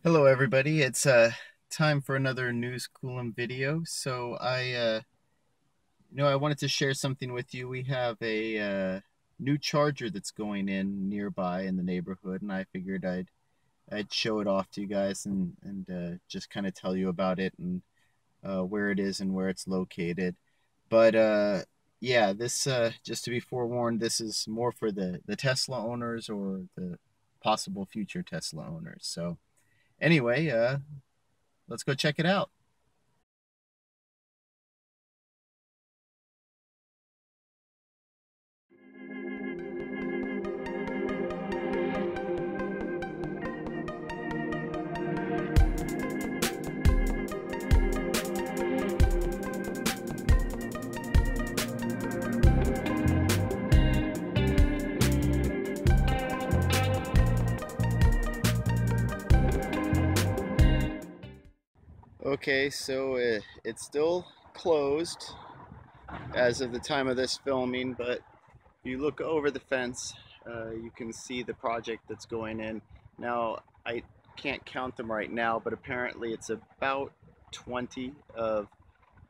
Hello everybody, it's time for another news Coolum video. I wanted to share something with you. We have a new charger that's going in nearby in the neighborhood, and I figured I'd show it off to you guys and just kind of tell you about it and where it is and where it's located. But yeah, this just to be forewarned, this is more for the Tesla owners or the possible future Tesla owners. So anyway, let's go check it out. Okay, so it's still closed as of the time of this filming, but if you look over the fence, you can see the project that's going in. Now, I can't count them right now, but apparently it's about 20 of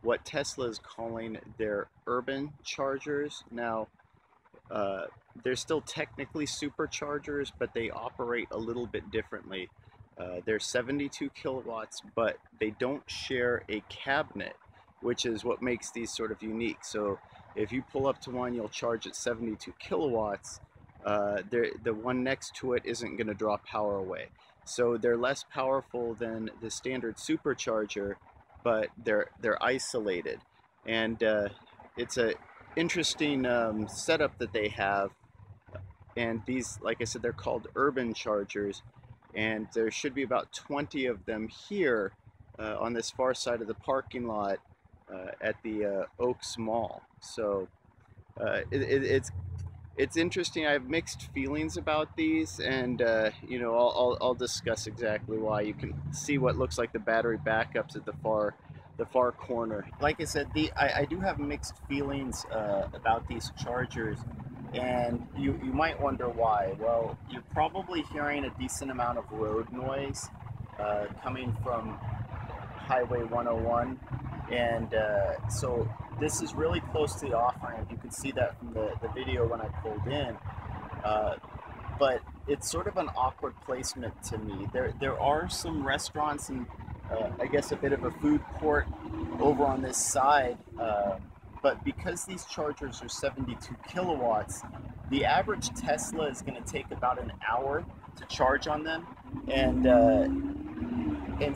what Tesla is calling their urban chargers. Now, uh, they're still technically superchargers, but they operate a little bit differently. They're 72 kilowatts, but they don't share a cabinet, which is what makes these sort of unique. So if you pull up to one, you'll charge at 72 kilowatts. The one next to it isn't going to draw power away. So they're less powerful than the standard supercharger, but they're isolated. And it's a interesting setup that they have. And these, like I said, they're called urban chargers, and there should be about 20 of them here on this far side of the parking lot at the Oaks Mall. So it's interesting. I have mixed feelings about these, and I'll discuss exactly why. You can see what looks like the battery backups at the far corner. Like I said, I do have mixed feelings about these chargers, and you might wonder why. Well, you're probably hearing a decent amount of road noise coming from Highway 101, and so this is really close to the off-ramp. You can see that from the video when I pulled in, uh, but it's sort of an awkward placement to me. There are some restaurants and I guess a bit of a food court over on this side, but because these chargers are 72 kilowatts, the average Tesla is going to take about an hour to charge on them, and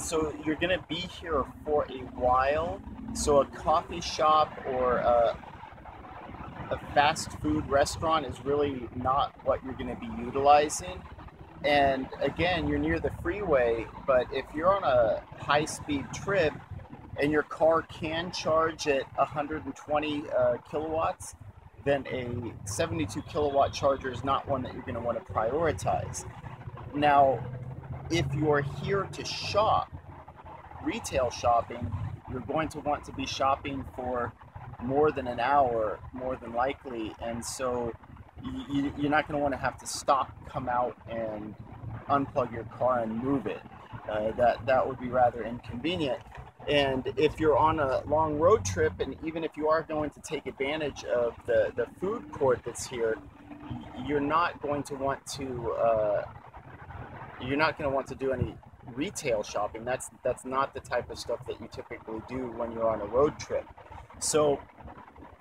so you're going to be here for a while. So a coffee shop or a fast food restaurant is really not what you're going to be utilizing. And again, you're near the freeway, but if you're on a high speed trip and your car can charge at 120 kilowatts, then a 72 kilowatt charger is not one that you're going to want to prioritize. Now, if you're here to shop, retail shopping, you're going to want to be shopping for more than an hour, more than likely, and so you're not going to want to have to stop, come out, and unplug your car and move it. That would be rather inconvenient. And if you're on a long road trip, and even if you are going to take advantage of the food court that's here, you're not going to want to do any retail shopping. That's not the type of stuff that you typically do when you're on a road trip. So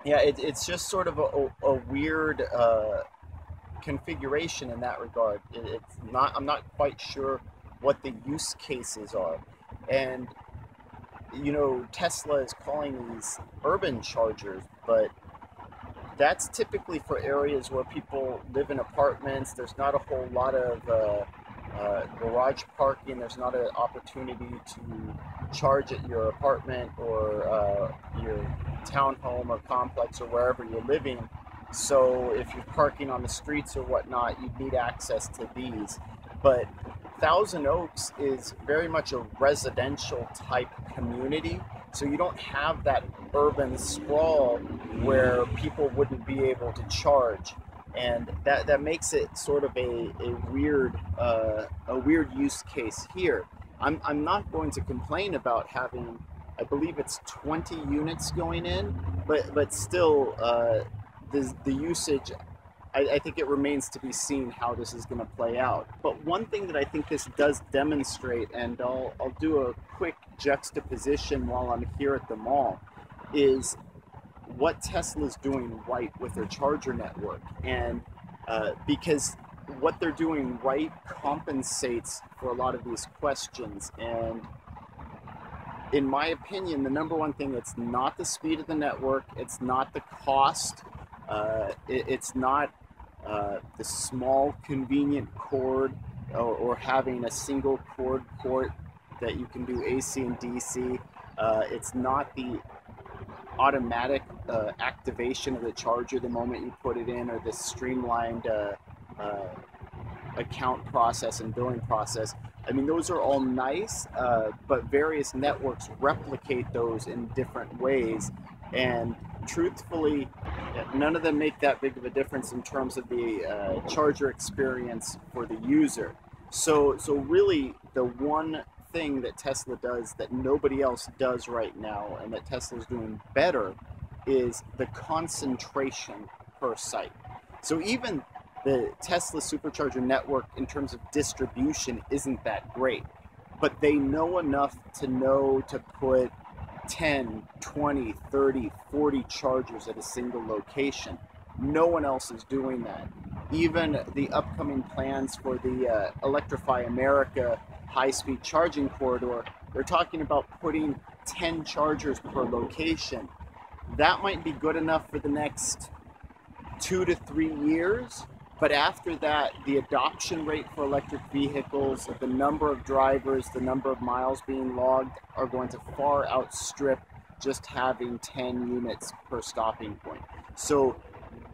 yeah, it's just sort of a weird configuration in that regard. It's not. I'm not quite sure what the use cases are, and Tesla is calling these urban chargers, but that's typically for areas where people live in apartments. There's not a whole lot of garage parking. There's not an opportunity to charge at your apartment or your townhome or complex or wherever you're living. So if you're parking on the streets or whatnot, you'd need access to these. But Thousand Oaks is very much a residential type community, so you don't have that urban sprawl where people wouldn't be able to charge, and that makes it sort of a weird use case here. I'm not going to complain about having, I believe it's 20 units going in, but still, the usage, I think it remains to be seen how this is going to play out. But one thing that I think this does demonstrate, and I'll do a quick juxtaposition while I'm here at the mall, is what Tesla's doing right with their charger network. And because what they're doing right compensates for a lot of these questions. And in my opinion, the number one thing, it's not the speed of the network, it's not the cost, it's not the small convenient cord, or having a single cord port that you can do AC and DC. It's not the automatic activation of the charger the moment you put it in, or the streamlined account process and billing process. I mean, those are all nice, but various networks replicate those in different ways. And truthfully, none of them make that big of a difference in terms of the charger experience for the user. So really, the one thing that Tesla does that nobody else does right now, and that Tesla's doing better, is the concentration per site. So even the Tesla Supercharger network in terms of distribution isn't that great, but they know enough to know to put 10, 20, 30, 40 chargers at a single location. No one else is doing that. Even the upcoming plans for the Electrify America high-speed charging corridor, they're talking about putting 10 chargers per location. That might be good enough for the next 2 to 3 years, but after that, the adoption rate for electric vehicles, the number of drivers, the number of miles being logged are going to far outstrip just having 10 units per stopping point. So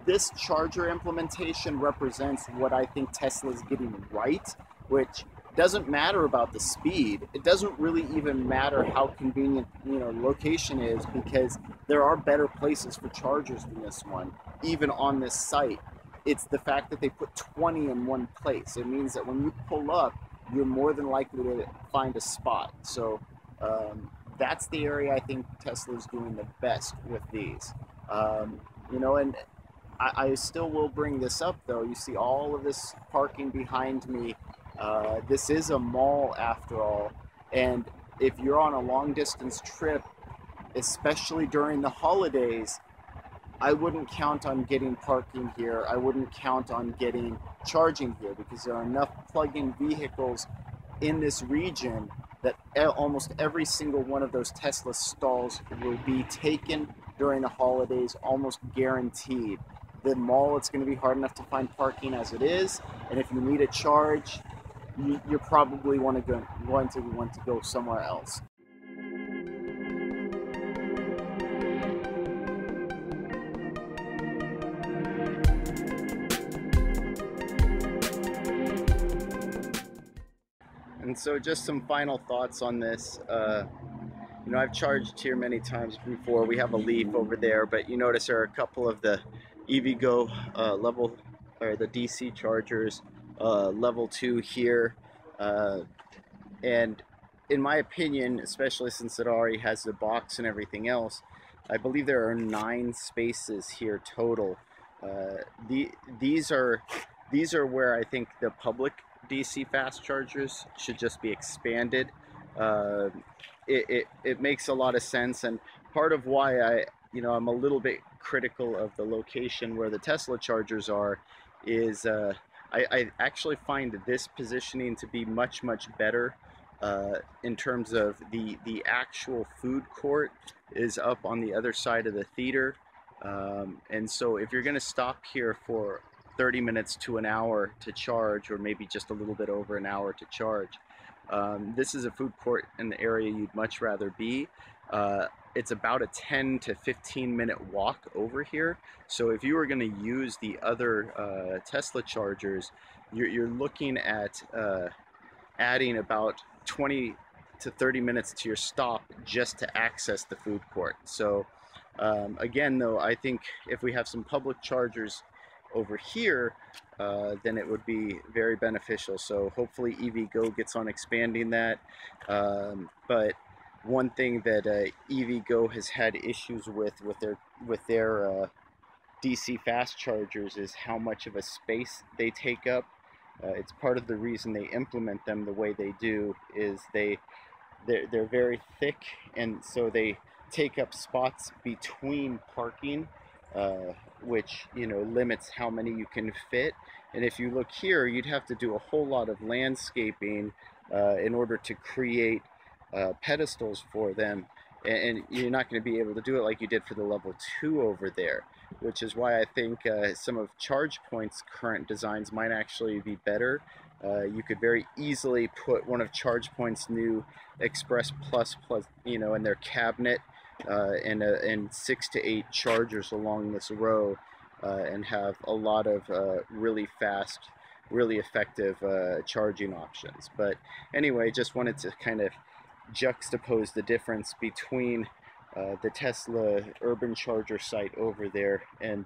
this charger implementation represents what I think Tesla is getting right, which doesn't matter about the speed. It doesn't really even matter how convenient, location is, because there are better places for chargers than this one, even on this site. It's the fact that they put 20 in one place. It means that when you pull up, you're more than likely to find a spot. So that's the area I think Tesla is doing the best with these. And I still will bring this up, though. You see all of this parking behind me. This is a mall after all. And if you're on a long distance trip, especially during the holidays, I wouldn't count on getting parking here. I wouldn't count on getting charging here, because there are enough plug-in vehicles in this region that almost every single one of those Tesla stalls will be taken during the holidays, almost guaranteed. The mall, it's going to be hard enough to find parking as it is, and if you need a charge, you're probably going to want to go somewhere else. And so just some final thoughts on this. I've charged here many times before. We have a Leaf over there, but you notice there are a couple of the EVgo level, or the DC chargers, level 2 here. And in my opinion, especially since it already has the box and everything else, I believe there are 9 spaces here total. These are where I think the public DC fast chargers should just be expanded. It makes a lot of sense, and part of why I'm a little bit critical of the location where the Tesla chargers are is I actually find this positioning to be much better. In terms of the actual food court is up on the other side of the theater, and so if you're going to stop here for 30 minutes to an hour to charge, or maybe just a little bit over an hour to charge, this is a food court in the area you'd much rather be. It's about a 10 to 15 minute walk over here. So if you were going to use the other Tesla chargers, you're looking at adding about 20 to 30 minutes to your stop just to access the food court. So again, though, I think if we have some public chargers over here, then it would be very beneficial. So hopefully EVgo gets on expanding that. But one thing that EVgo has had issues with their DC fast chargers is how much of a space they take up. It's part of the reason they implement them the way they do is they're very thick, and so they take up spots between parking, which limits how many you can fit. And if you look here, you'd have to do a whole lot of landscaping in order to create pedestals for them, and you're not going to be able to do it like you did for the level 2 over there, which is why I think some of ChargePoint's current designs might actually be better. You could very easily put one of ChargePoint's new Express Plus, in their cabinet, and 6 to 8 chargers along this row, and have a lot of really fast, really effective charging options. But anyway, just wanted to kind of juxtapose the difference between the Tesla urban charger site over there and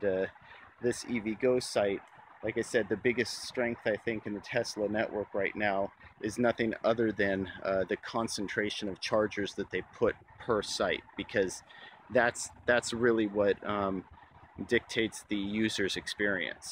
this EVgo site. Like I said, the biggest strength I think in the Tesla network right now is nothing other than the concentration of chargers that they put per site, because that's really what dictates the user's experience.